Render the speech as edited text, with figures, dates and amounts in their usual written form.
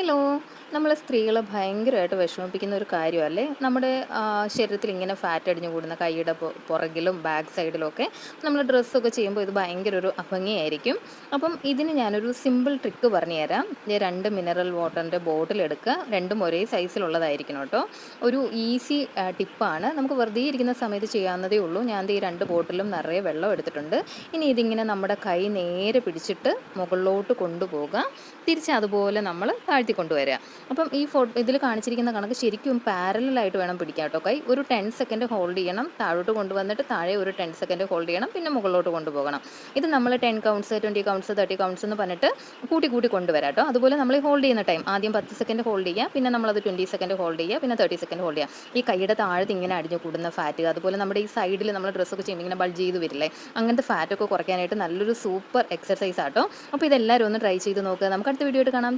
Hello. നമ്മൾ സ്ത്രീകളെ ഭയങ്കരമായിട്ട് വിഷമിപ്പിക്കുന്ന ഒരു കാര്യമല്ലേ നമ്മുടെ ശരീരത്തിൽ ഇങ്ങനെ ഫാറ്റ് അടിഞ്ഞു കൂടുന്ന കൈയുടെ പുറകിലും ബാക്ക് സൈഡിലും ഒക്കെ നമ്മൾ ഡ്രസ്സൊക്കെ ചെയ്യുമ്പോൾ ഇത് ഭയങ്കര ഒരു അഭംഗിയായിരിക്കും. അപ്പം ഇതിന് ഞാനൊരു സിമ്പിൾ ട്രിക്ക് പറഞ്ഞു തരാം. ദേ 2 മിനറൽ വാട്ടറിൻ്റെ ബോട്ടിൽ എടുക്കുക. രണ്ടും ഒരേ സൈസിലുള്ളതായിരിക്കണം കേട്ടോ. ഒരു ഈസി ടിപ്പാണ്. നമുക്ക് വെറുതെ ഇരിക്കുന്ന സമയത്ത് ചെയ്യാവുന്നതേ ഉള്ളൂ. ഞാൻ ദേ ഈ 2 ബോട്ടിലും നിറയെ വെള്ളം എടുത്തിട്ടുണ്ട്. ഇനി ഇതിങ്ങനെ നമ്മുടെ കൈ നേരെ പിടിച്ചിട്ട് മുകളിലോട്ട് കൊണ്ടുപോകുക. തിരിച്ച് അതുപോലെ നമ്മൾ താഴ്ത്തി കൊണ്ടുവരിക. അപ്പം ഈ ഇതിൽ കാണിച്ചിരിക്കുന്ന കണക്ക് ശരിക്കും പാരലായിട്ട് വേണം പിടിക്കാൻ കേട്ടോ. കൈ ഒരു 10 സെക്കൻഡ് ഹോൾഡ് ചെയ്യണം, താഴോട്ട് കൊണ്ടുവന്നിട്ട് താഴെ ഒരു 10 സെക്കൻഡ് ഹോൾഡ് ചെയ്യണം, പിന്നെ മുകളിലോട്ട് കൊണ്ടുപോകണം. ഇത് നമ്മൾ 10 കൗണ്ട്സ് 20 കൗണ്ട്സ് 30 കൗണ്ട്സ് എന്ന് പറഞ്ഞിട്ട് കൂട്ടി കൂട്ടി കൊണ്ടുവരാം കേട്ടോ. അതുപോലെ നമ്മൾ ഹോൾഡ് ചെയ്യുന്ന ടൈം ആദ്യം 10 സെക്കൻഡ് ഹോൾഡ് ചെയ്യുക, പിന്നെ നമ്മളത് 20 സെക്കൻഡ് ഹോൾഡ് ചെയ്യുക, പിന്നെ 30 സെക്കൻഡ് ഹോൾഡ് ചെയ്യുക. ഈ കൈയുടെ താഴത്ത് ഇങ്ങനെ അടിഞ്ഞു കൂടുന്ന ഫാറ്റ്, അതുപോലെ നമ്മുടെ ഈ സൈഡിൽ നമ്മൾ ഡ്രസ്സൊക്കെ ചെയ്യുമ്പോൾ ഇങ്ങനെ ബൾജ് ചെയ്ത് വരില്ലേ, അങ്ങനത്തെ ഫാറ്റൊക്കെ കുറയ്ക്കാനായിട്ട് നല്ലൊരു സൂപ്പർ എക്സർസൈസ് ആട്ടോ. അപ്പോൾ ഇതെല്ലാവരും ഒന്ന് ട്രൈ ചെയ്ത് നോക്കുക. നമുക്ക് അടുത്ത വീഡിയോ ആയിട്ട് കാണാം.